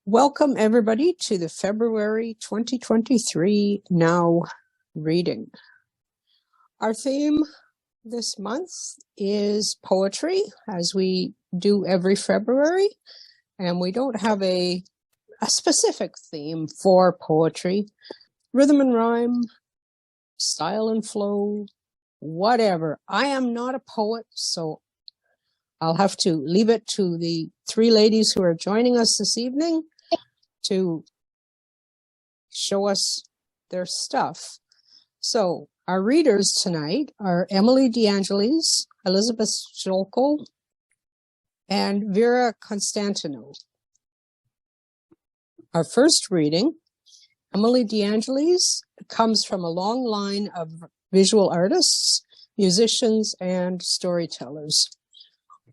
Welcome everybody to the February 2023 Now reading. Our theme this month is poetry, as we do every February, and we don't have a specific theme for poetry. Rhythm and rhyme, style and flow, whatever. I am not a poet, so I'll have to leave it to the three ladies who are joining us this evening to show us their stuff. So our readers tonight are Emily de Angelis, Elizabeth Pszczolko, and Vera Constantineau. Our first reading, Emily de Angelis, comes from a long line of visual artists, musicians, and storytellers.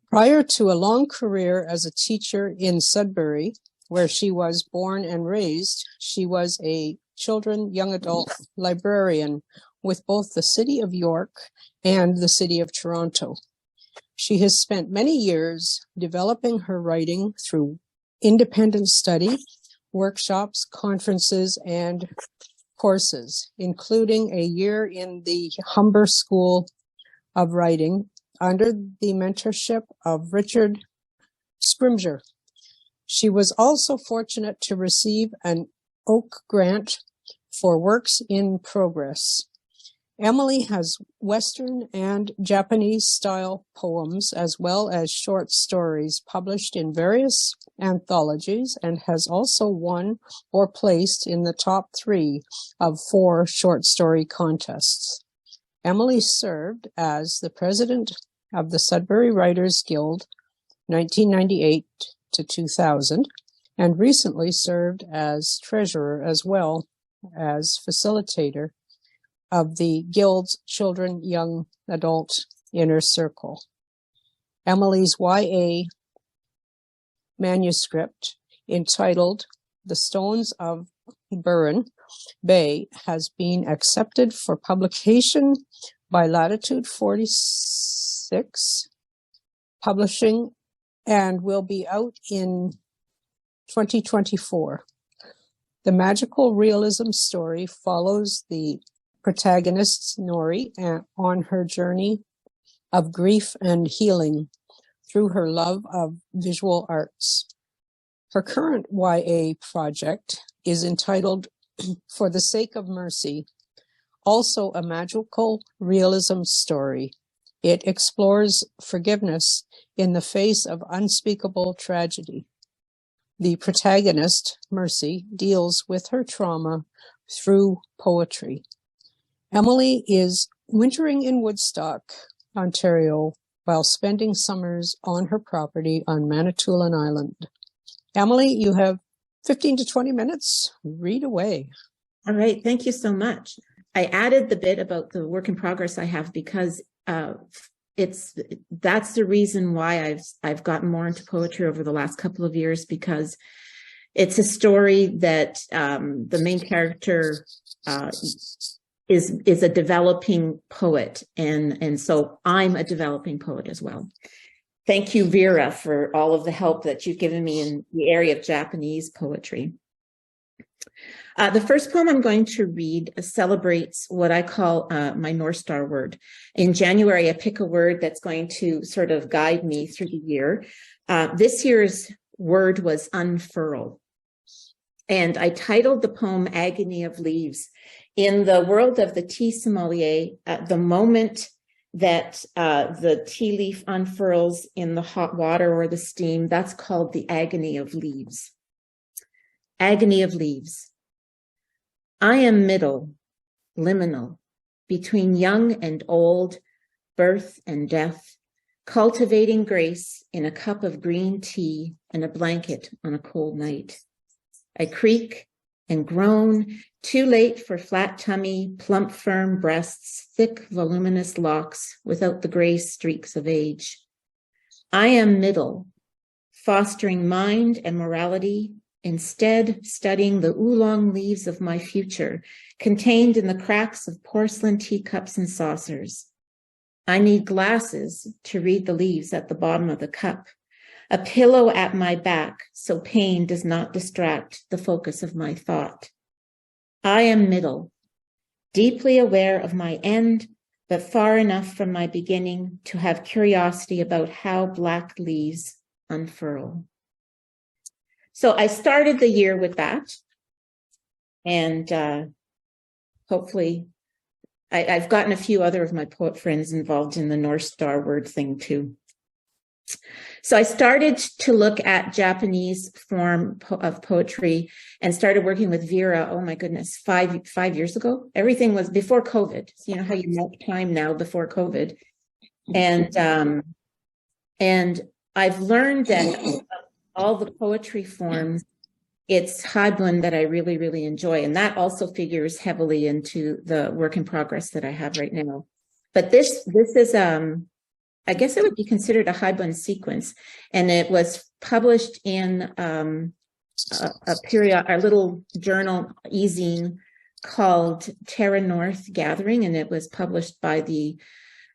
Prior to a long career as a teacher in Sudbury, where she was born and raised, she was a children, young adult librarian with both the City of York and the City of Toronto. She has spent many years developing her writing through independent study, workshops, conferences, and courses, including a year in the Humber School of Writing under the mentorship of Richard Scrimger. She was also fortunate to receive an Oak Grant for works in progress. Emily has Western and Japanese style poems as well as short stories published in various anthologies and has also won or placed in the top 3 of 4 short story contests. Emily served as the president of the Sudbury Writers Guild 1998 to 2000, and recently served as treasurer as well as facilitator of the Guild's Children, Young Adult Inner Circle. Emily's YA manuscript, entitled The Stones of Burren Bay, has been accepted for publication by Latitude 46 Publishing and will be out in 2024. The magical realism story follows the protagonist, Nori, on her journey of grief and healing through her love of visual arts. Her current YA project is entitled For the Sake of Mercy, also a magical realism story. It explores forgiveness in the face of unspeakable tragedy. The protagonist, Mercy, deals with her trauma through poetry. Emily is wintering in Woodstock, Ontario, while spending summers on her property on Manitoulin Island. Emily, you have 15 to 20 minutes. Read away. All right. Thank you so much. I added the bit about the work in progress I have because that's the reason why I've gotten more into poetry over the last couple of years, because it's a story that the main character is a developing poet, and so I'm a developing poet as well. Thank you, Vera, for all of the help that you've given me in the area of Japanese poetry. The first poem I'm going to read celebrates what I call my North Star word. In January, I pick a word that's going to sort of guide me through the year. This year's word was unfurl. And I titled the poem Agony of Leaves. In the world of the tea sommelier, the moment that the tea leaf unfurls in the hot water or the steam, that's called the agony of leaves. Agony of leaves. I am middle, liminal, between young and old, birth and death, cultivating grace in a cup of green tea and a blanket on a cold night. I creak and groan, too late for flat tummy, plump firm breasts, thick voluminous locks without the gray streaks of age. I am middle, fostering mind and morality, instead studying the oolong leaves of my future, contained in the cracks of porcelain teacups and saucers. I need glasses to read the leaves at the bottom of the cup. a pillow at my back so pain does not distract the focus of my thought. I am middle, deeply aware of my end, but far enough from my beginning to have curiosity about how black leaves unfurl. So I started the year with that. And hopefully, I've gotten a few other of my poet friends involved in the North Star word thing too. So I started to look at Japanese form of poetry and started working with Vera. Oh my goodness, five years ago. Everything was before COVID. So you know how you mark time now before COVID. And I've learned that all the poetry forms, it's Haibun that I really, really enjoy. And that also figures heavily into the work in progress that I have right now. But this is, I guess it would be considered a Haibun sequence. And it was published in a little journal, e-zine, called Terra North Gathering. And it was published by the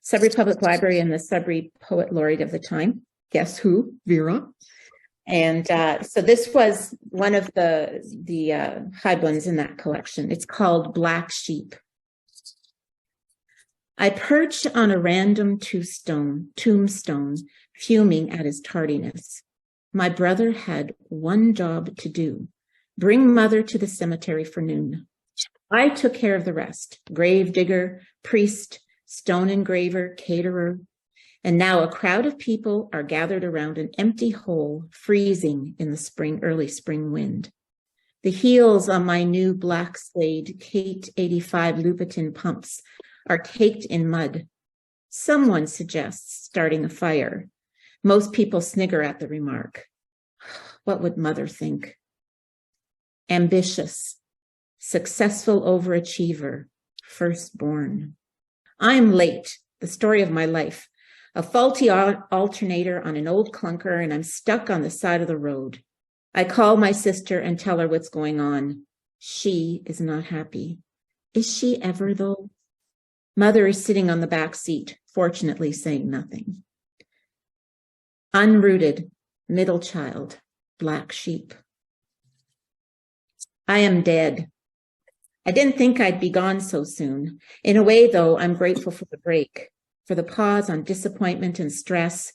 Sudbury Public Library and the Sudbury Poet Laureate of the time. Guess who? Vera. And so this was one of the Haibuns in that collection. It's called Black Sheep. I perch on a random tombstone, fuming at his tardiness. My brother had one job to do, bring mother to the cemetery for noon. I took care of the rest, grave digger, priest, stone engraver, caterer. And now a crowd of people are gathered around an empty hole, freezing in the early spring wind. The heels on my new black suede Kate 85 Louboutin pumps are caked in mud. Someone suggests starting a fire. Most people snigger at the remark. What would mother think? Ambitious, successful overachiever, firstborn. I'm late, the story of my life. A faulty alternator on an old clunker, and I'm stuck on the side of the road. I call my sister and tell her what's going on. She is not happy. Is she ever, though? Mother is sitting on the back seat, fortunately saying nothing. Unrooted, middle child, black sheep. I am dead. I didn't think I'd be gone so soon. In a way, though, I'm grateful for the break, for the pause on disappointment and stress.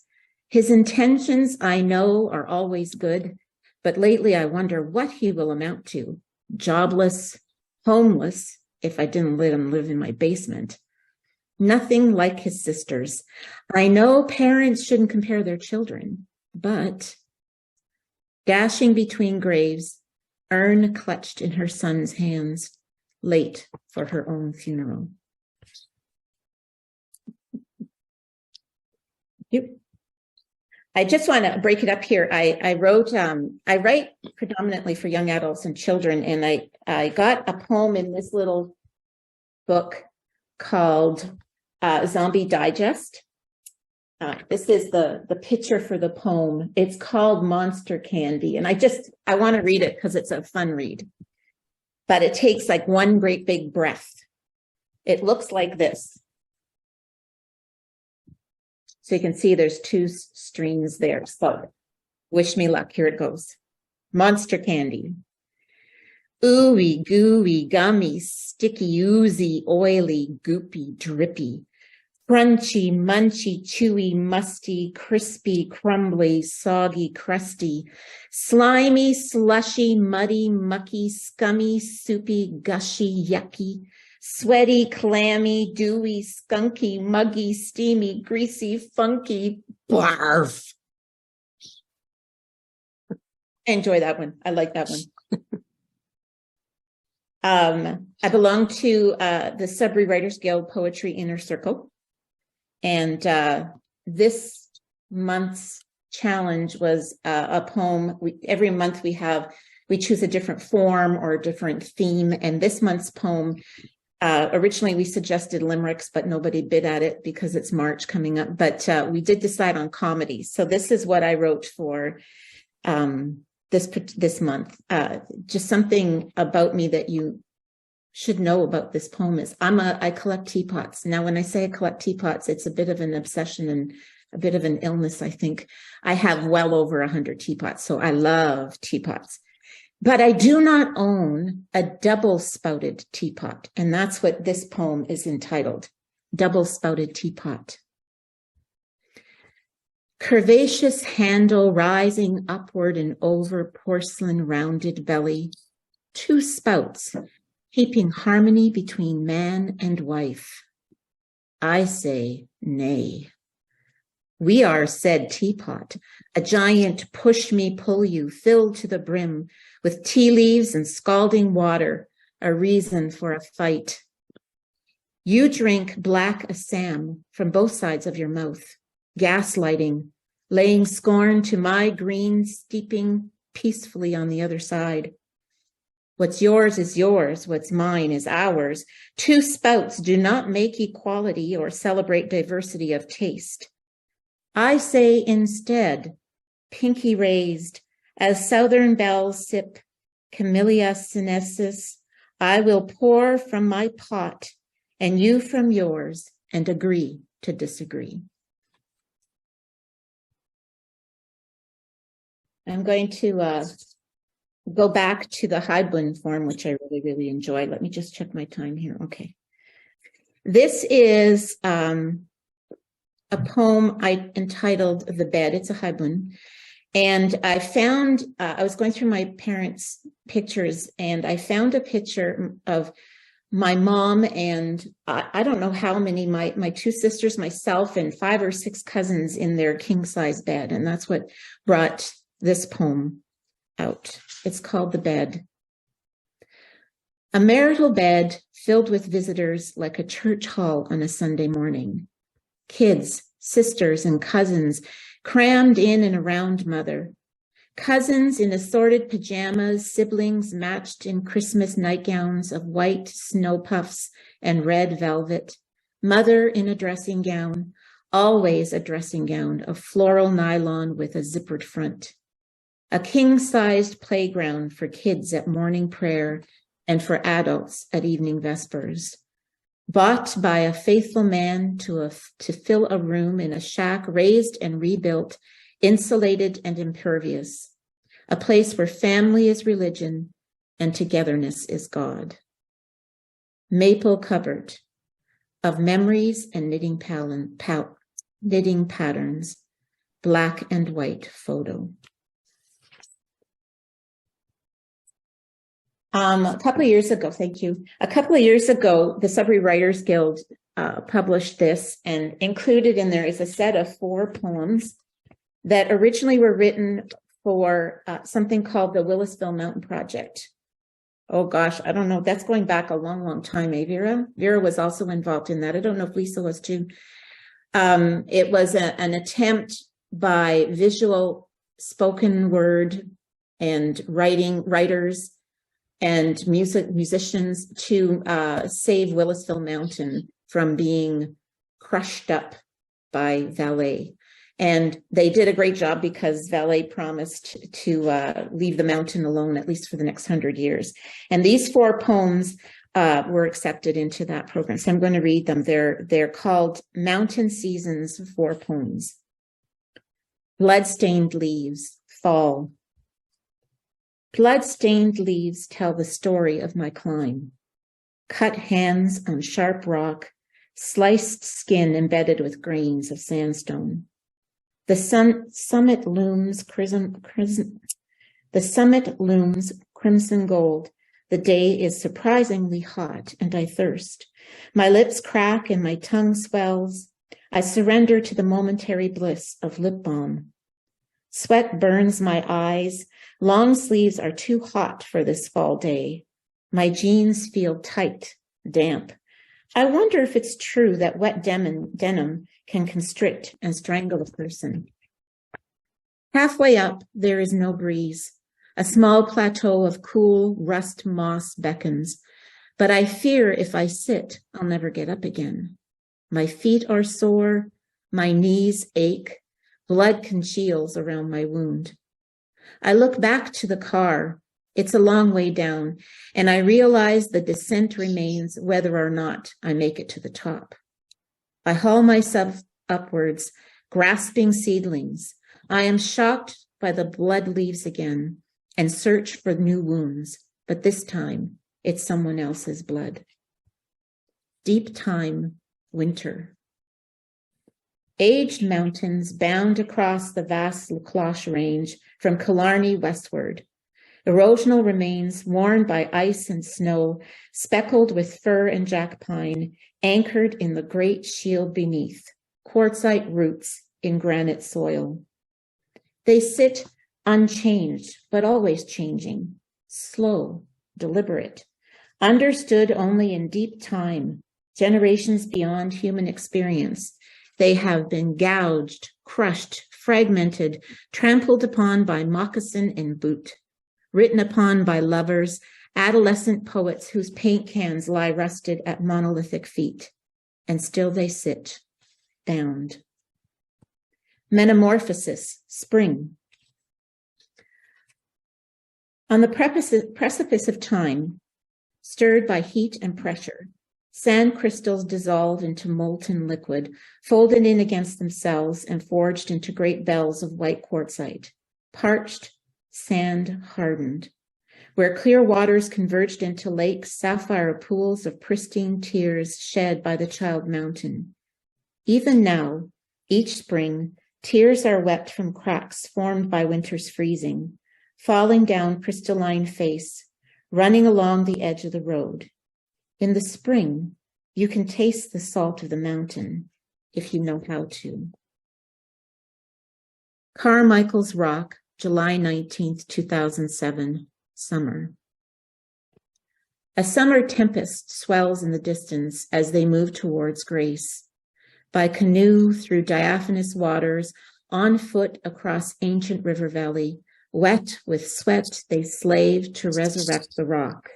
His intentions, I know, are always good, but lately I wonder what he will amount to. Jobless, homeless, if I didn't let him live in my basement. Nothing like his sisters. I know parents shouldn't compare their children, but dashing between graves, urn clutched in her son's hands, late for her own funeral. I just want to break it up here. I write predominantly for young adults and children, and I got a poem in this little book called Zombie Digest. This is the picture for the poem. It's called Monster Candy, and I want to read it because it's a fun read. But it takes like one great big breath. It looks like this. So you can see there's two streams there. So wish me luck. Here it goes. Monster Candy. Ooey, gooey, gummy, sticky, oozy, oily, goopy, drippy. Crunchy, munchy, chewy, musty, crispy, crumbly, soggy, crusty, slimy, slushy, muddy, mucky, scummy, soupy, gushy, yucky, sweaty, clammy, dewy, skunky, muggy, steamy, greasy, funky, barf. I enjoy that one. I like that one. I belong to the Sudbury Writers Guild Poetry Inner Circle. And this month's challenge was a poem. Every month we choose a different form or a different theme. And this month's poem, originally we suggested limericks, but nobody bid at it because it's March coming up. But we did decide on comedy. So this is what I wrote for this month. Just something about me that you should know about this poem is I collect teapots. Now, when I say I collect teapots, it's a bit of an obsession and a bit of an illness, I think. I have well over 100 teapots, so I love teapots. But I do not own a double-spouted teapot, and that's what this poem is entitled, Double-Spouted Teapot. Curvaceous handle rising upward and over porcelain rounded belly, two spouts keeping harmony between man and wife. I say nay. We are said teapot, a giant push me pull you filled to the brim with tea leaves and scalding water, a reason for a fight. You drink black Assam from both sides of your mouth, gaslighting, laying scorn to my green steeping peacefully on the other side. What's yours is yours, what's mine is ours. Two spouts do not make equality or celebrate diversity of taste. I say instead, pinky raised, as southern bells sip Camellia sinensis, I will pour from my pot and you from yours and agree to disagree. I'm going to go back to the Heidlin form, which I really, really enjoy. Let me just check my time here. Okay. This is a poem I entitled The Bed. It's a Heidlin. And I found, I was going through my parents' pictures, and I found a picture of my mom and I don't know how many, my two sisters, myself, and 5 or 6 cousins in their king-size bed. And that's what brought this poem out. It's called The Bed. A marital bed filled with visitors like a church hall on a Sunday morning. Kids, sisters, and cousins crammed in and around mother. Cousins in assorted pajamas, siblings matched in Christmas nightgowns of white snow puffs and red velvet. Mother in a dressing gown, always a dressing gown of floral nylon with a zippered front. A king-sized playground for kids at morning prayer and for adults at evening vespers. Bought by a faithful man to fill a room in a shack raised and rebuilt, insulated and impervious. A place where family is religion and togetherness is God. Maple cupboard of memories and knitting patterns, black and white photo. A couple of years ago, thank you. A couple of years ago, the Sudbury Writers Guild published this, and included in there is a set of 4 poems that originally were written for something called the Willisville Mountain Project. Oh gosh, I don't know. That's going back a long, long time, eh, Vera? Vera was also involved in that. I don't know if Lisa was too. It was an attempt by visual spoken word and writers and musicians to save Willisville Mountain from being crushed up by Valet. And they did a great job because Valet promised to leave the mountain alone, at least for the next 100 years. And these 4 poems were accepted into that program. So I'm going to read them. They're called Mountain Seasons 4 poems. Bloodstained leaves, fall. Blood-stained leaves tell the story of my climb. Cut hands on sharp rock, sliced skin embedded with grains of sandstone. The summit looms crimson gold. The day is surprisingly hot, and I thirst. My lips crack and my tongue swells. I surrender to the momentary bliss of lip balm. Sweat burns my eyes. Long sleeves are too hot for this fall day. My jeans feel tight, damp. I wonder if it's true that wet denim can constrict and strangle a person. Halfway up, there is no breeze. A small plateau of cool rust moss beckons, but I fear if I sit, I'll never get up again. My feet are sore, my knees ache, blood congeals around my wound. I look back to the car. It's a long way down, and I realize the descent remains whether or not I make it to the top. I haul myself upwards, grasping seedlings. I am shocked by the blood leaves again and search for new wounds, but this time it's someone else's blood. Deep time, winter. Aged mountains bound across the vast La Cloche range from Killarney westward. Erosional remains worn by ice and snow, speckled with fir and jack pine, anchored in the great shield beneath, quartzite roots in granite soil. They sit unchanged, but always changing, slow, deliberate, understood only in deep time, generations beyond human experience. They have been gouged, crushed, fragmented, trampled upon by moccasin and boot, written upon by lovers, adolescent poets whose paint cans lie rusted at monolithic feet, and still they sit, bound. Metamorphosis, spring. On the precipice of time, stirred by heat and pressure, sand crystals dissolve into molten liquid, folded in against themselves and forged into great bells of white quartzite, parched, sand hardened. Where clear waters converged into lakes, sapphire pools of pristine tears shed by the child mountain. Even now, each spring, tears are wept from cracks formed by winter's freezing, falling down crystalline face, running along the edge of the road. In the spring, you can taste the salt of the mountain if you know how to. Carmichael's Rock, July 19th, 2007, summer. A summer tempest swells in the distance as they move towards grace. By canoe through diaphanous waters, on foot across ancient river valley, wet with sweat, they slave to resurrect the rock.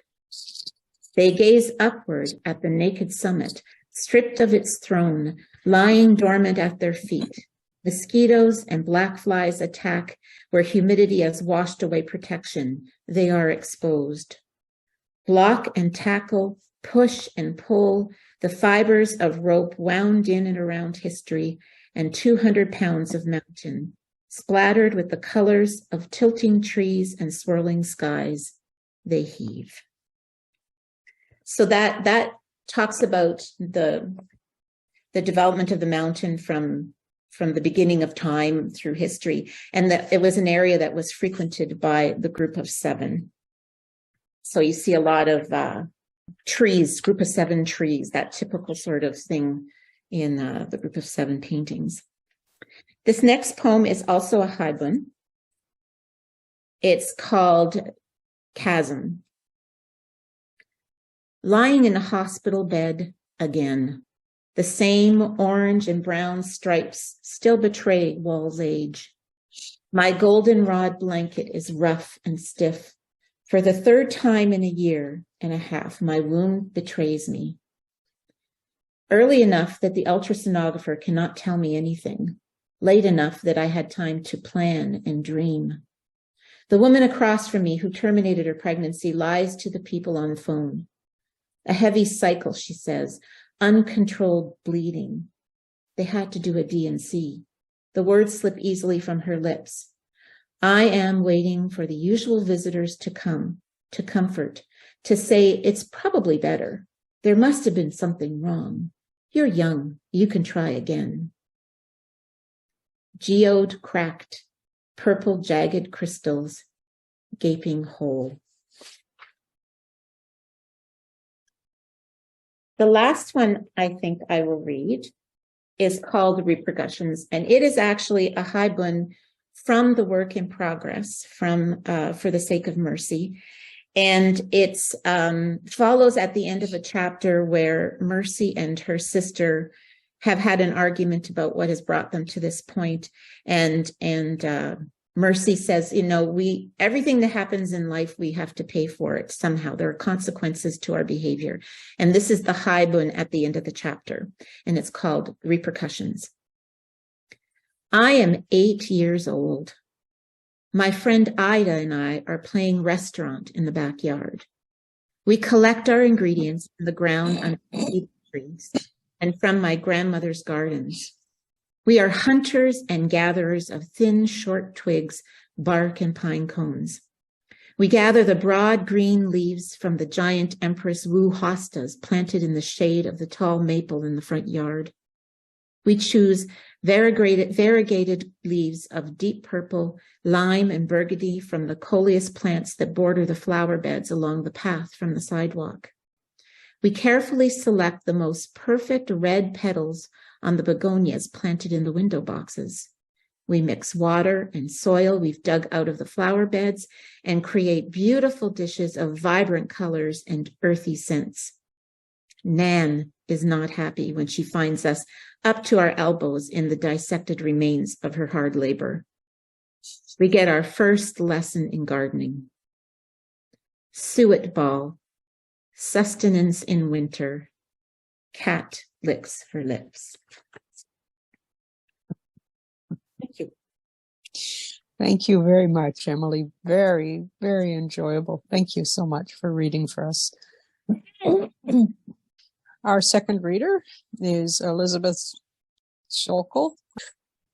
They gaze upward at the naked summit, stripped of its throne, lying dormant at their feet. Mosquitoes and black flies attack where humidity has washed away protection. They are exposed. Block and tackle, push and pull, the fibers of rope wound in and around history, and 200 pounds of mountain, splattered with the colors of tilting trees and swirling skies, they heave. So that talks about the development of the mountain from the beginning of time through history, and that it was an area that was frequented by the group of seven. So you see a lot of trees, group of seven trees, that typical sort of thing in the group of seven paintings. This next poem is also a haibun. It's called Chasm. Lying in a hospital bed again, the same orange and brown stripes still betray wall's age. My goldenrod blanket is rough and stiff. For the third time in a year and a half, my wound betrays me. Early enough that the ultrasonographer cannot tell me anything. Late enough that I had time to plan and dream. The woman across from me who terminated her pregnancy lies to the people on the phone. A heavy cycle, she says, uncontrolled bleeding. They had to do a D&C. The words slip easily from her lips. I am waiting for the usual visitors to come, to comfort, to say it's probably better. There must have been something wrong. You're young. You can try again. Geode cracked, purple jagged crystals, gaping hole. The last one I think I will read is called Repercussions, and it is actually a haibun from the work in progress from For the Sake of Mercy. And it follows at the end of a chapter where Mercy and her sister have had an argument about what has brought them to this point. And Mercy says, you know, everything that happens in life, we have to pay for it somehow. There are consequences to our behavior. And this is the haibun at the end of the chapter, and it's called Repercussions. I am 8 years old. My friend Ida and I are playing restaurant in the backyard. We collect our ingredients from the ground under the trees and from my grandmother's gardens. We are hunters and gatherers of thin, short twigs, bark, and pine cones. We gather the broad green leaves from the giant Empress Wu hostas planted in the shade of the tall maple in the front yard. We choose variegated leaves of deep purple, lime, and burgundy from the coleus plants that border the flower beds along the path from the sidewalk. We carefully select the most perfect red petals on the begonias planted in the window boxes. We mix water and soil we've dug out of the flower beds and create beautiful dishes of vibrant colors and earthy scents. Nan is not happy when she finds us up to our elbows in the dissected remains of her hard labor. We get our first lesson in gardening. Suet ball, sustenance in winter, cat licks her lips. Thank you. Thank you very much, Emily. Very, very enjoyable. Thank you so much for reading for us. Our second reader is Elizabeth Pszczolko,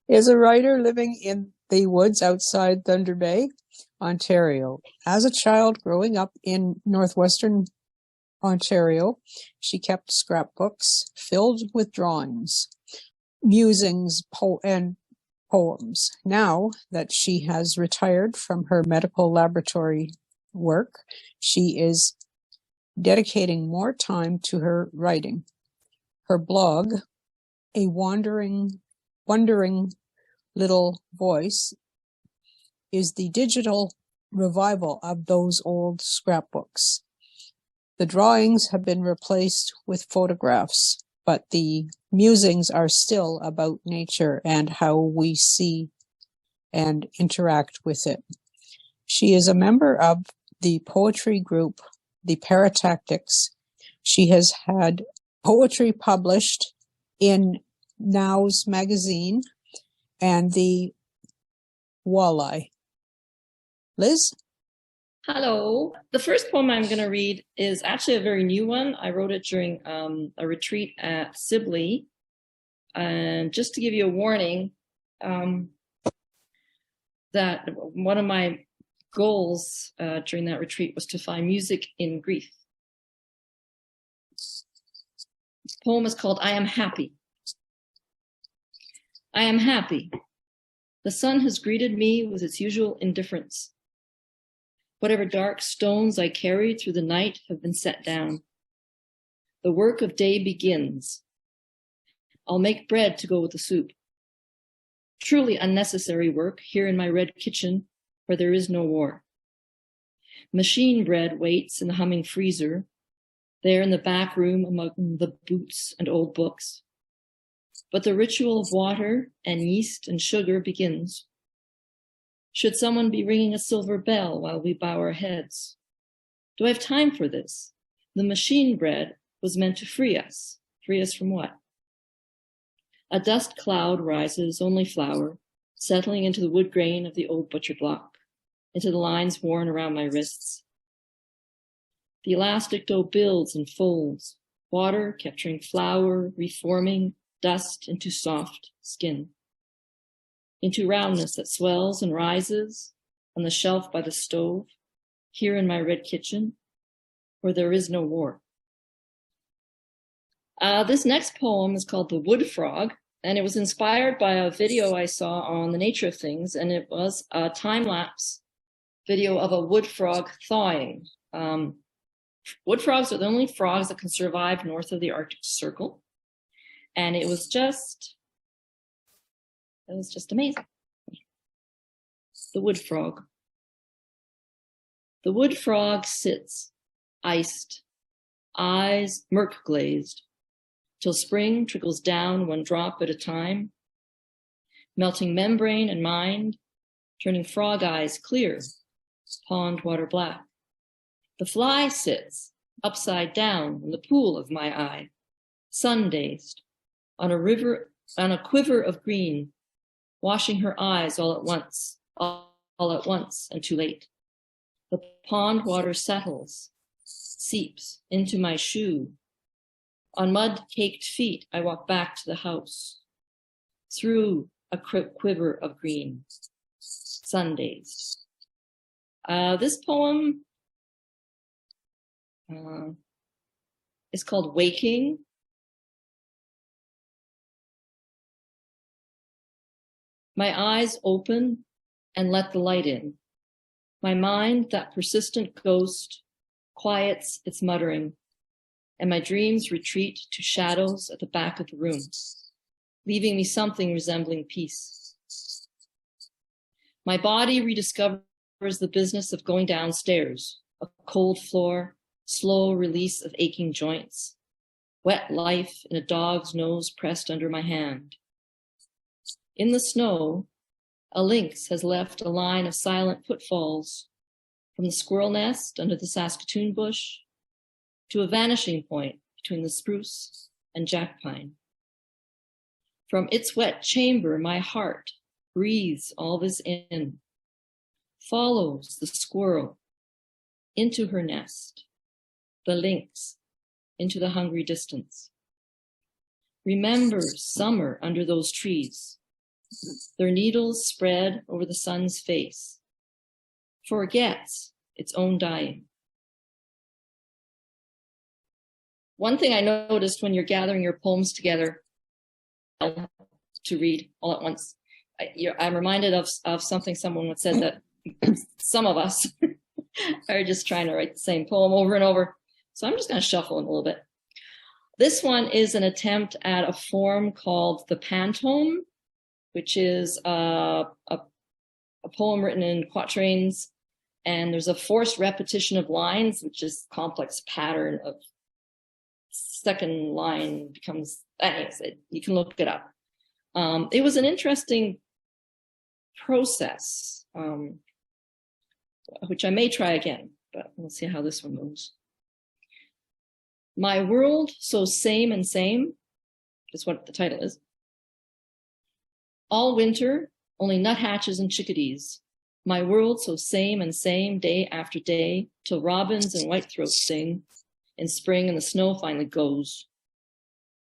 is a writer living in the woods outside Thunder Bay, Ontario. As a child growing up in northwestern Ontario, she kept scrapbooks filled with drawings, musings, and poems. Now that she has retired from her medical laboratory work, she is dedicating more time to her writing. Her blog, A Wandering Little Voice, is the digital revival of those old scrapbooks. The drawings have been replaced with photographs, but the musings are still about nature and how we see and interact with it. She is a member of the poetry group, the Paratactics. She has had poetry published in NOWW magazine and the Walleye. Liz? Hello. The first poem I'm going to read is actually a very new one. I wrote it during a retreat at Sibley. And just to give you a warning, that one of my goals during that retreat was to find music in grief. The poem is called I Am Happy. I am happy. The sun has greeted me with its usual indifference. Whatever dark stones I carried through the night have been set down. The work of day begins. I'll make bread to go with the soup. Truly unnecessary work here in my red kitchen where there is no war. Machine bread waits in the humming freezer, there in the back room among the boots and old books. But the ritual of water and yeast and sugar begins. Should someone be ringing a silver bell while we bow our heads? Do I have time for this? The machine bread was meant to free us. Free us from what? A dust cloud rises, only flour, settling into the wood grain of the old butcher block, into the lines worn around my wrists. The elastic dough builds and folds, water capturing flour, reforming dust into soft skin, into roundness that swells and rises on the shelf by the stove, here in my red kitchen, where there is no war. This next poem is called The Wood Frog, and it was inspired by a video I saw on The Nature of Things, and it was a time-lapse video of a wood frog thawing. Wood frogs are the only frogs that can survive north of the Arctic Circle, and it was just amazing. The wood frog. The wood frog sits, iced, eyes murk glazed, till spring trickles down one drop at a time, melting membrane and mind, turning frog eyes clear, pond water black. The fly sits upside down in the pool of my eye, sun-dazed, on a quiver of green, washing her eyes all at once and too late. The pond water settles, seeps into my shoe. On mud-caked feet, I walk back to the house. through a quiver of green, Sundays. This poem is called Waking. My eyes open and let the light in. My mind, that persistent ghost, quiets its muttering, and my dreams retreat to shadows at the back of the room, leaving me something resembling peace. My body rediscovers the business of going downstairs, a cold floor, slow release of aching joints, wet life in a dog's nose pressed under my hand. In the snow, a lynx has left a line of silent footfalls from the squirrel nest under the Saskatoon bush to a vanishing point between the spruce and jack pine. From its wet chamber, my heart breathes all this in, follows the squirrel into her nest, the lynx into the hungry distance. Remembers summer under those trees, their needles spread over the sun's face, forgets its own dying. One thing I noticed when you're gathering your poems together to read all at once, I'm reminded of something someone once said, that some of us are just trying to write the same poem over and over. So I'm just going to shuffle them a little bit. This one is an attempt at a form called the pantome, which is a poem written in quatrains, and there's a forced repetition of lines, which is complex pattern of second line becomes, anyways, you can look it up. It was an interesting process, which I may try again, but we'll see how this one moves. My world so same and same is what the title is. All winter, only nuthatches and chickadees. My world so same and same day after day, till robins and whitethroats sing in spring and the snow finally goes.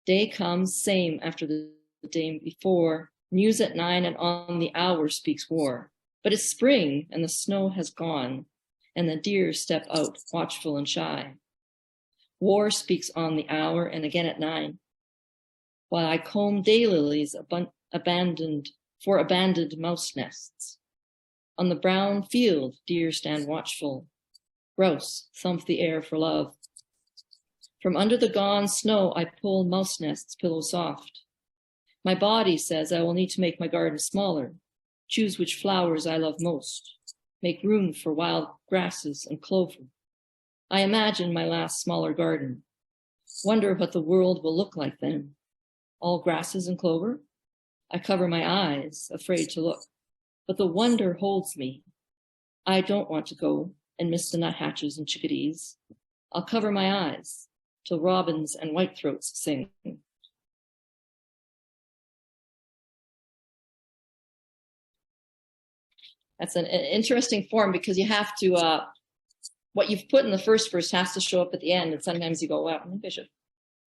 Day comes, same after the day before, news at 9 and on the hour speaks war. But it's spring and the snow has gone, and the deer step out watchful and shy. War speaks on the hour and again at 9, while I comb daylilies abandoned mouse nests. On the brown field, deer stand watchful. Grouse thump the air for love. From under the gone snow, I pull mouse nests pillow soft. My body says I will need to make my garden smaller, choose which flowers I love most, make room for wild grasses and clover. I imagine my last smaller garden. Wonder what the world will look like then. All grasses and clover? I cover my eyes, afraid to look, but the wonder holds me. I don't want to go and miss the nuthatches and chickadees. I'll cover my eyes till robins and whitethroats sing. That's an interesting form because you have to, what you've put in the first verse has to show up at the end. And sometimes you go, well, maybe I should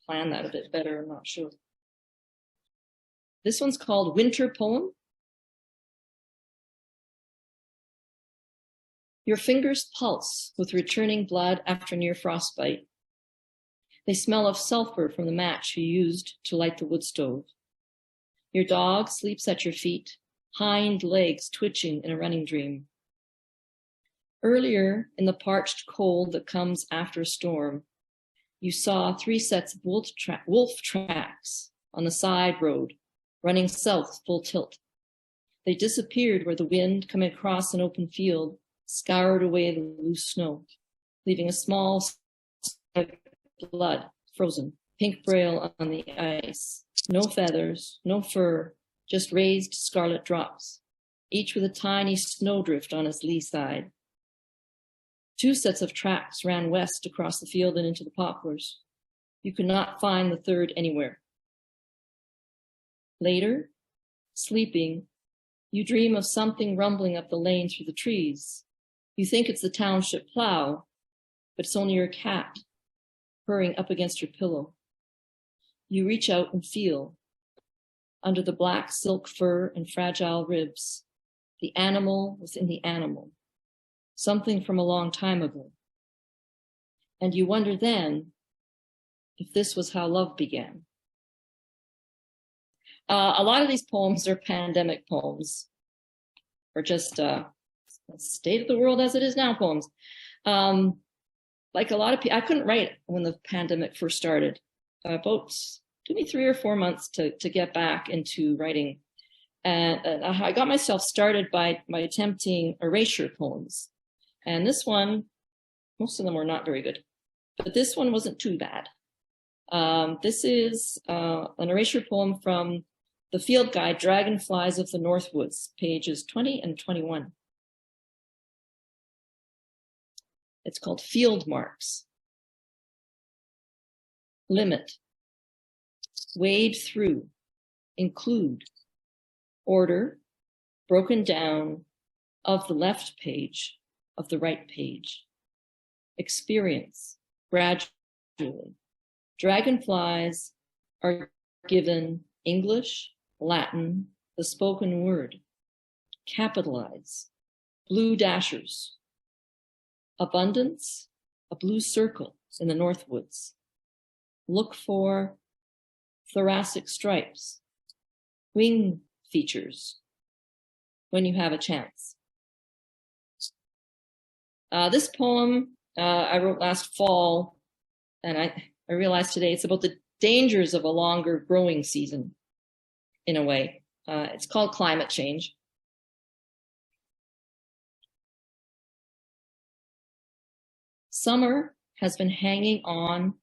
plan that a bit better. I'm not sure. This one's called Winter Poem. Your fingers pulse with returning blood after near frostbite. They smell of sulfur from the match you used to light the wood stove. Your dog sleeps at your feet, hind legs twitching in a running dream. Earlier, in the parched cold that comes after a storm, you saw 3 sets of wolf tracks on the side road, running south full tilt. They disappeared where the wind, coming across an open field, scoured away the loose snow, leaving a small of blood, frozen, pink braille on the ice. No feathers, no fur, just raised scarlet drops, each with a tiny snowdrift on its lee side. 2 sets of tracks ran west across the field and into the poplars. You could not find the third anywhere. Later, sleeping, you dream of something rumbling up the lane through the trees. You think it's the township plow, but it's only your cat purring up against your pillow. You reach out and feel. under the black silk fur and fragile ribs, the animal within the animal, something from a long time ago. And you wonder then if this was how love began. A lot of these poems are pandemic poems, or just state of the world as it is now poems. Like a lot of people, I couldn't write when the pandemic first started. About took me 3 or 4 months to get back into writing. And I got myself started by attempting erasure poems. And this one, most of them were not very good, but this one wasn't too bad. This is an erasure poem from the field guide, Dragonflies of the Northwoods, pages 20 and 21. It's called Field Marks. Limit, wade through, include, order, broken down, of the left page, of the right page. Experience, gradually. Dragonflies are given English, Latin, the spoken word. Capitalize, blue dashers. Abundance, a blue circle in the Northwoods. Look for thoracic stripes, wing features, when you have a chance. This poem I wrote last fall, and I realized today it's about the dangers of a longer growing season, in a way. It's called Climate Change. Summer has been hanging on,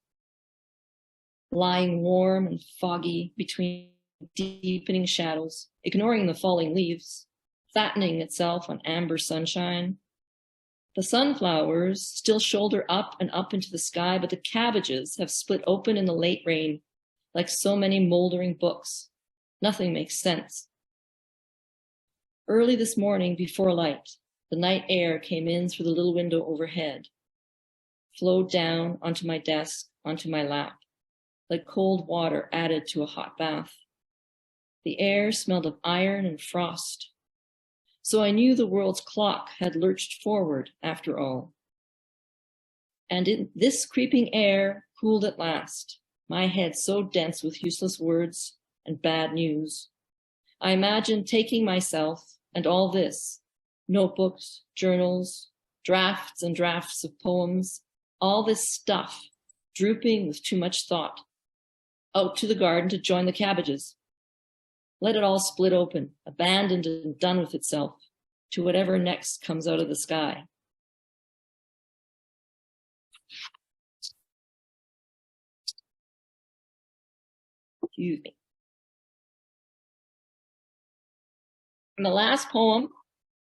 lying warm and foggy between deepening shadows, ignoring the falling leaves, fattening itself on amber sunshine. The sunflowers still shoulder up and up into the sky, but the cabbages have split open in the late rain like so many moldering books. Nothing makes sense. Early this morning, before light, the night air came in through the little window overhead, flowed down onto my desk, onto my lap, like cold water added to a hot bath. The air smelled of iron and frost. So I knew the world's clock had lurched forward after all. And in this creeping air cooled at last, my head so dense with useless words and bad news. I imagined taking myself and all this, notebooks, journals, drafts and drafts of poems, all this stuff, drooping with too much thought, out to the garden to join the cabbages. Let it all split open, abandoned and done with itself, to whatever next comes out of the sky. Excuse me. And the last poem,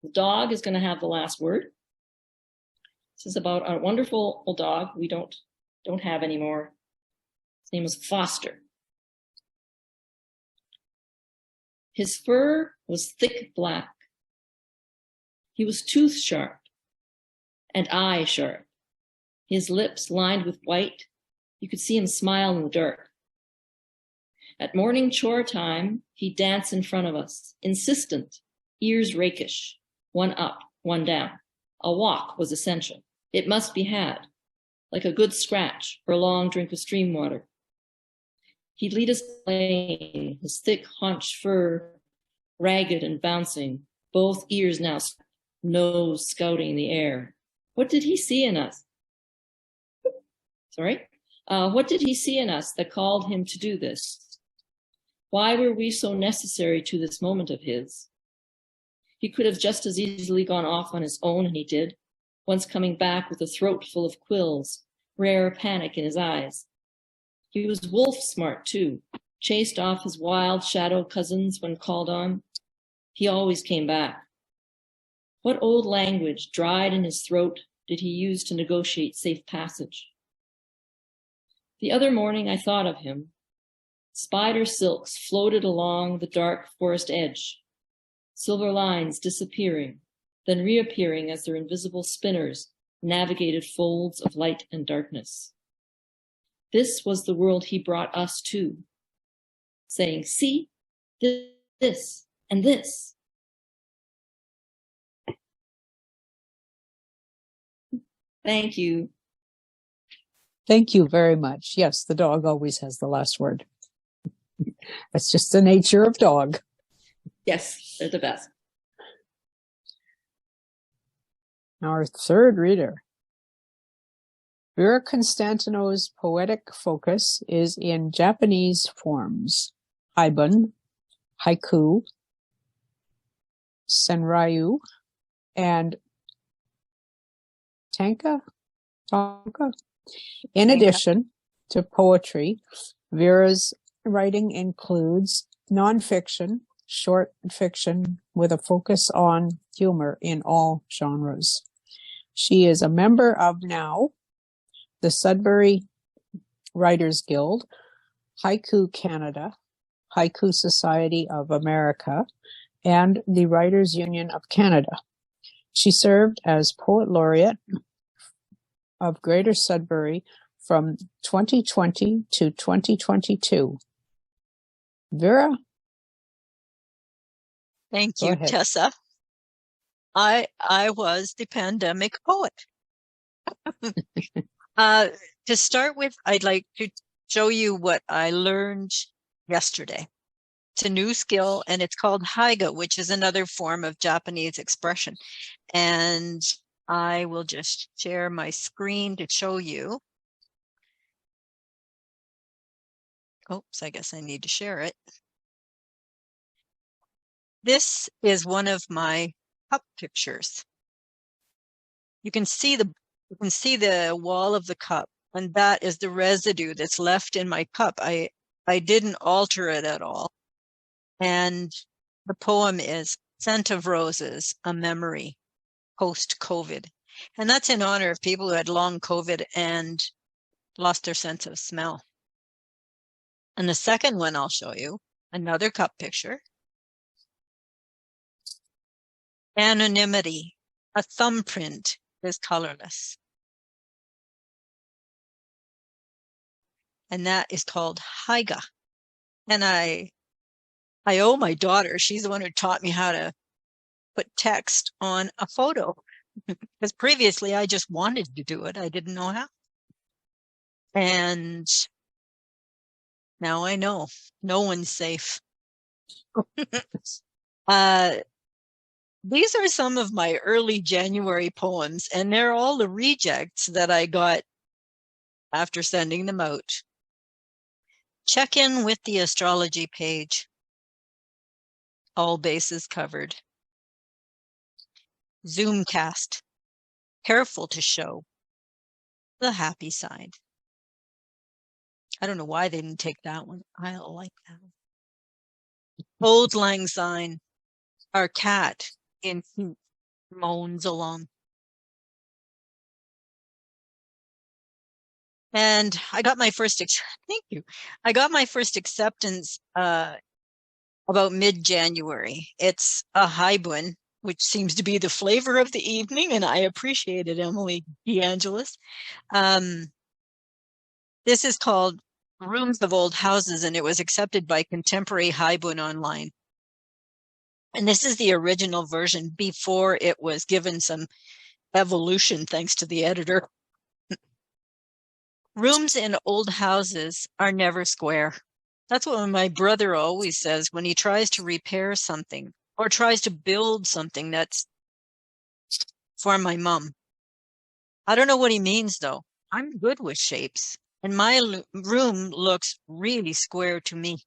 the dog is going to have the last word. This is about a wonderful old dog we don't have anymore. His name was Foster. His fur was thick black. He was tooth sharp and eye sharp. His lips lined with white. You could see him smile in the dark. At morning chore time, he'd dance in front of us, insistent, ears rakish, one up, one down. A walk was essential. It must be had, like a good scratch or a long drink of stream water. He'd lead us playing, his thick haunch fur ragged and bouncing, both ears now, nose scouting the air. What did he see in us? What did he see in us that called him to do this? Why were we so necessary to this moment of his? He could have just as easily gone off on his own, and he did, once coming back with a throat full of quills, rare panic in his eyes. He was wolf smart, too, chased off his wild shadow cousins when called on. He always came back. What old language, dried in his throat, did he use to negotiate safe passage? The other morning I thought of him. Spider silks floated along the dark forest edge, silver lines disappearing, then reappearing as their invisible spinners navigated folds of light and darkness. This was the world he brought us to, saying, see, this, and this. Thank you. Thank you very much. Yes, the dog always has the last word. That's just the nature of dog. Yes, they're the best. Our third reader. Vera Constantineau's poetic focus is in Japanese forms: haibun, haiku, senryu, and tanka. In addition to poetry, Vera's writing includes nonfiction, short fiction with a focus on humor in all genres. She is a member of NOWW, the Sudbury Writers Guild, Haiku Canada, Haiku Society of America, and the Writers Union of Canada. She served as Poet Laureate of Greater Sudbury from 2020 to 2022. Vera? Thank Go you, ahead. Tessa. I was the pandemic poet. To start with, I'd like to show you what I learned yesterday. It's a new skill, and it's called haiga, which is another form of Japanese expression. And I will just share my screen to show you. Oops, I guess I need to share it. This is one of my cup pictures. You can see the wall of the cup, and that is the residue that's left in my cup. I didn't alter it at all. And the poem is Scent of Roses, a Memory, Post-COVID. And that's in honor of people who had long COVID and lost their sense of smell. And the second one I'll show you, another cup picture. Anonymity, a thumbprint is colorless. And that is called haiga. And I owe my daughter, she's the one who taught me how to put text on a photo. Because previously I just wanted to do it. I didn't know how. And now I know. No one's safe. These are some of my early January poems, and they're all the rejects that I got after sending them out. Check in with the astrology page. All bases covered. Zoomcast. Careful to show the happy side. I don't know why they didn't take that one. I like that one. Old Lang Syne. Our cat in heat moans along. And I got my first, thank you. I got my first acceptance about mid-January. It's a haibun, which seems to be the flavor of the evening, and I appreciate it, Emily Angelis. This is called Rooms of Old Houses, and it was accepted by Contemporary Haibun Online. And this is the original version before it was given some evolution, thanks to the editor. Rooms in old houses are never square. That's what my brother always says when he tries to repair something or tries to build something that's for my mom. I don't know what he means, though. I'm good with shapes, and my room looks really square to me.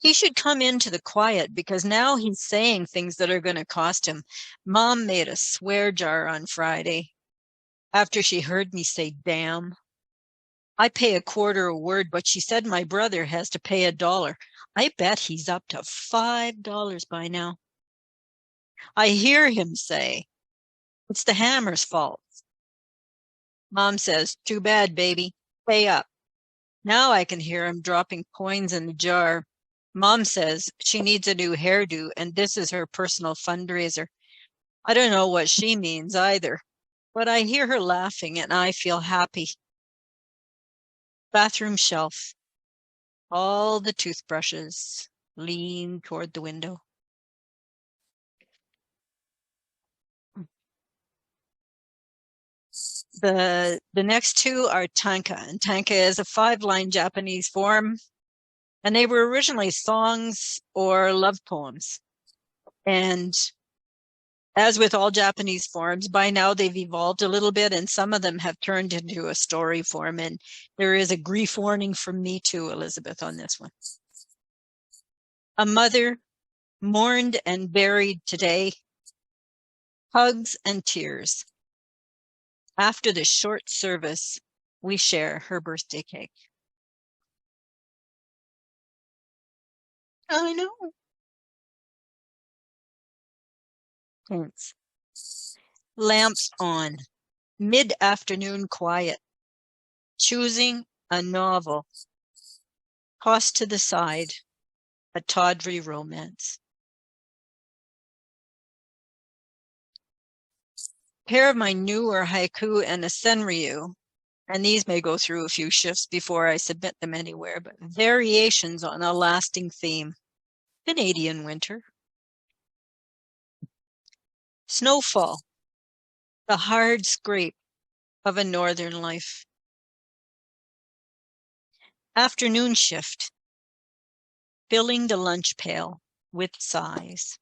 He should come into the quiet because now he's saying things that are going to cost him. Mom made a swear jar on Friday after she heard me say damn. I pay $0.25 a word, but she said my brother has to pay $1. I bet he's up to $5 by now. I hear him say, it's the hammer's fault. Mom says, too bad, baby. Pay up. Now I can hear him dropping coins in the jar. Mom says she needs a new hairdo, and this is her personal fundraiser. I don't know what she means either, but I hear her laughing and I feel happy. Bathroom shelf. All the toothbrushes lean toward the window. The next two are tanka, and tanka is a 5-line Japanese form, and they were originally songs or love poems. And as with all Japanese forms, by now they've evolved a little bit, and some of them have turned into a story form. And there is a grief warning from me too, Elizabeth, on this one. A mother mourned and buried today. Hugs and tears. After the short service, we share her birthday cake. I know. Thanks. Lamps on. Mid-afternoon quiet. Choosing a novel. Tossed to the side. A tawdry romance. Pair of my newer haiku and a senryu, and these may go through a few shifts before I submit them anywhere, but variations on a lasting theme. Canadian winter. Snowfall. The hard scrape of a northern life. Afternoon shift. Filling the lunch pail with sighs.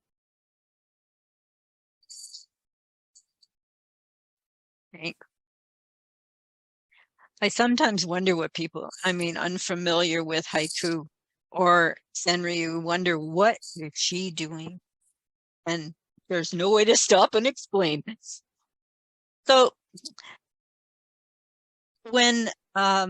I sometimes wonder what people, unfamiliar with haiku or senryu, wonder what is she doing? And there's no way to stop and explain. So when I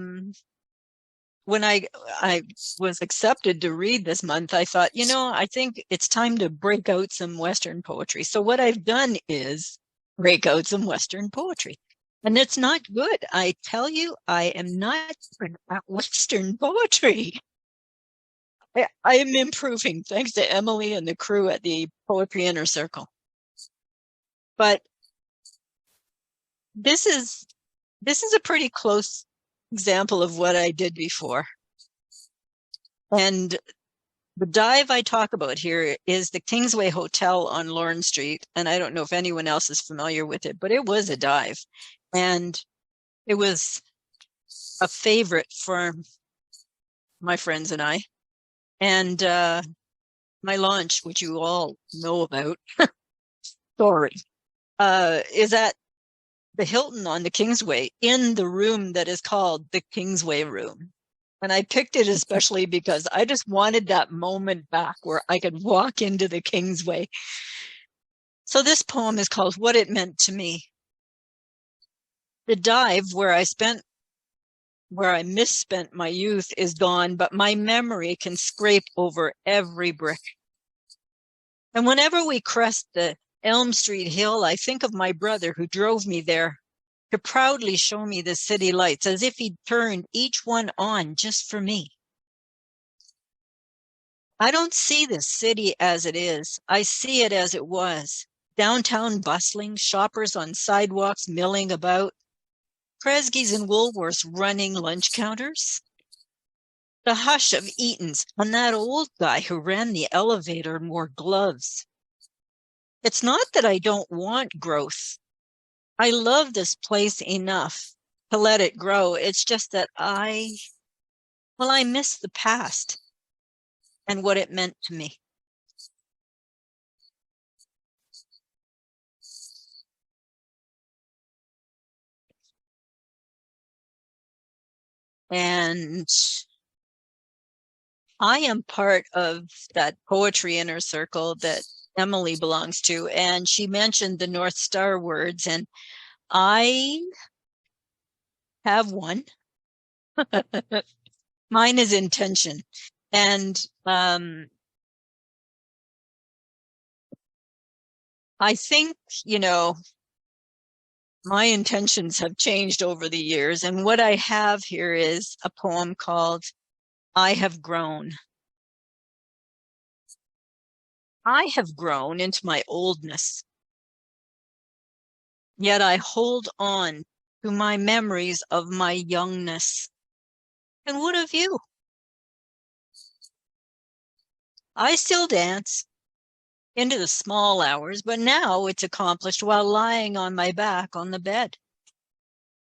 was accepted to read this month, I thought, I think it's time to break out some Western poetry. So what I've done is break out some Western poetry. And it's not good. I tell you, I am not good at Western poetry. I am improving thanks to Emily and the crew at the Poetry Inner Circle. But this is a pretty close example of what I did before. And the dive I talk about here is the Kingsway Hotel on Lorne Street. And I don't know if anyone else is familiar with it, but it was a dive. And it was a favorite for my friends and I. And my launch, which you all know about, sorry, is at the Hilton on the Kingsway in the room that is called the Kingsway Room. And I picked it especially because I just wanted that moment back where I could walk into the Kingsway. So this poem is called What It Meant to Me. The dive where I misspent my youth is gone, but my memory can scrape over every brick. And whenever we crest the Elm Street Hill, I think of my brother who drove me there to proudly show me the city lights as if he'd turned each one on just for me. I don't see the city as it is. I see it as it was. Downtown bustling, shoppers on sidewalks milling about, Kresge's and Woolworths running lunch counters. The hush of Eaton's and that old guy who ran the elevator and wore gloves. It's not that I don't want growth. I love this place enough to let it grow. It's just that I miss the past and what it meant to me. And I am part of that Poetry Inner Circle that Emily belongs to, and she mentioned the North Star words, and I have one. Mine is intention. And I think, my intentions have changed over the years. And what I have here is a poem called I Have Grown. I have grown into my oldness, yet I hold on to my memories of my youngness. And what of you? I still dance into the small hours, but now it's accomplished while lying on my back on the bed.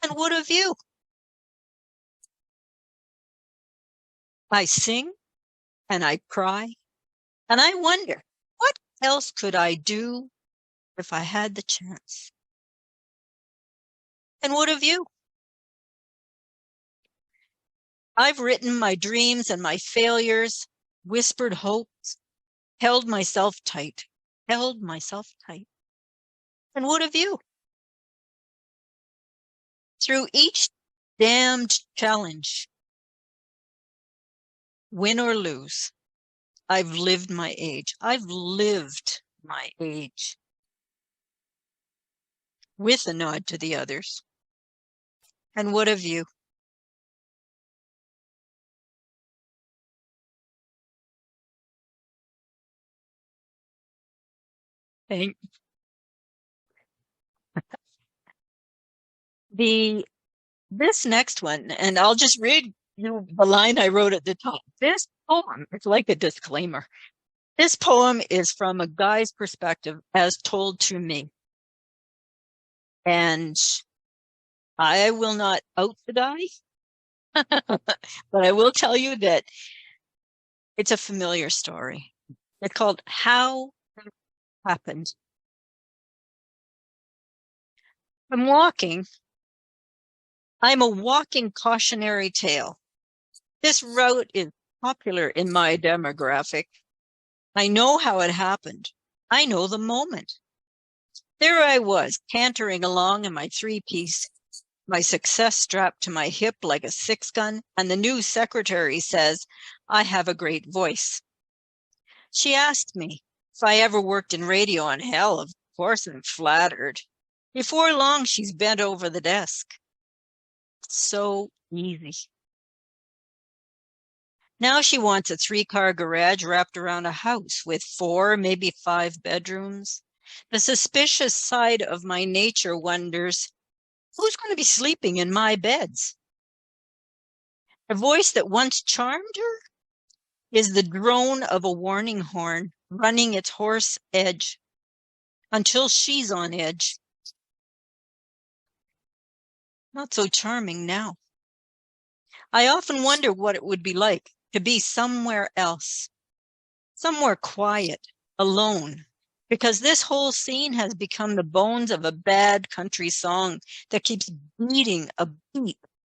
And what of you? I sing and I cry, and I wonder, what else could I do if I had the chance? And what of you? I've written my dreams and my failures, whispered hopes, held myself tight. And what of you? Through each damned challenge, win or lose, I've lived my age. With a nod to the others. And what of you? Thank this next one, and I'll just read you the line I wrote at the top. This poem, it's like a disclaimer. This poem is from a guy's perspective as told to me. And I will not out the guy, but I will tell you that it's a familiar story. It's called How It Happened. I'm a walking cautionary tale. This route is popular in my demographic. I know how it happened. I know the moment. There I was, cantering along in my three-piece, my success strapped to my hip like a six-gun, and the new secretary says, I have a great voice. She asked me if I ever worked in radio, and hell, of course I'm flattered. Before long, she's bent over the desk. So easy. Now she wants a 3-car garage wrapped around a house with 4, maybe 5 bedrooms. The suspicious side of my nature wonders, who's going to be sleeping in my beds? A voice that once charmed her is the drone of a warning horn running its hoarse edge until she's on edge. Not so charming now. I often wonder what it would be like to be somewhere else, somewhere quiet, alone, because this whole scene has become the bones of a bad country song that keeps beating a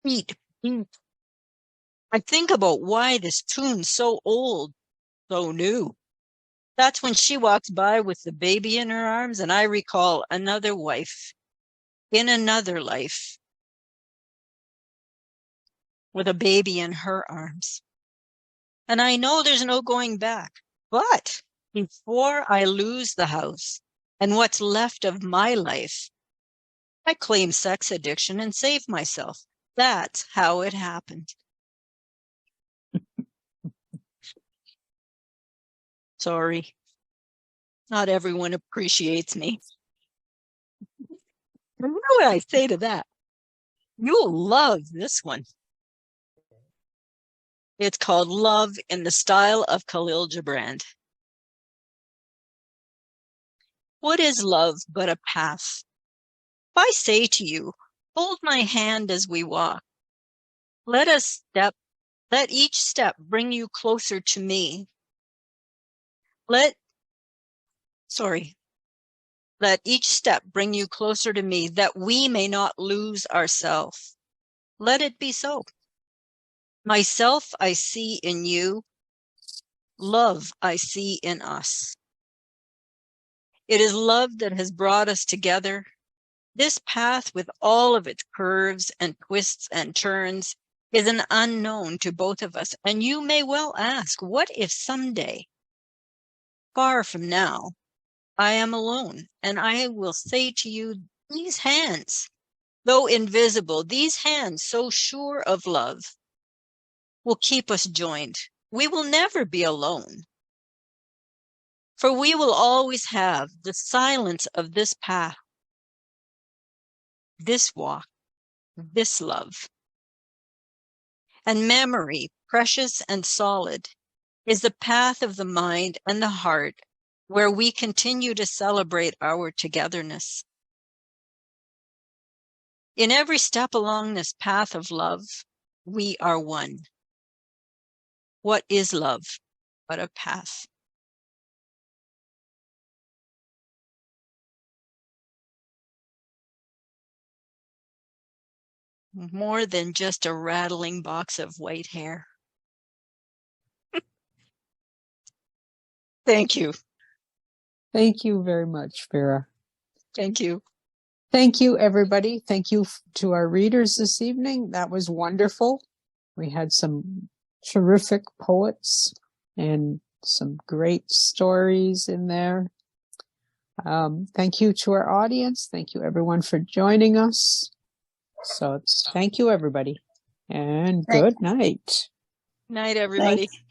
beat. I think about why this tune's so old, so new. That's when she walks by with the baby in her arms, and I recall another wife in another life with a baby in her arms. And I know there's no going back, but before I lose the house and what's left of my life, I claim sex addiction and save myself. That's how it happened. Sorry. Not everyone appreciates me. And you know what I say to that? You'll love this one. It's called Love in the Style of Khalil Gibran. What is love but a path? If I say to you, hold my hand as we walk, let each step bring you closer to me. Let each step bring you closer to me, that we may not lose ourselves. Let it be so. Myself I see in you, love I see in us. It is love that has brought us together. This path, with all of its curves and twists and turns, is an unknown to both of us. And you may well ask, what if someday, far from now, I am alone, and I will say to you, these hands, though invisible, these hands so sure of love, will keep us joined. We will never be alone. For we will always have the silence of this path, this walk, this love. And memory, precious and solid, is the path of the mind and the heart, where we continue to celebrate our togetherness. In every step along this path of love, we are one. What is love but a path? More than just a rattling box of white hair. Thank you. Thank you very much, Vera. Thank you. Thank you, everybody. Thank you to our readers this evening. That was wonderful. We had some terrific poets and some great stories in there. Thank you to our audience. Thank you, everyone, for joining us. So thank you, everybody, and good night. Night, everybody. Thanks.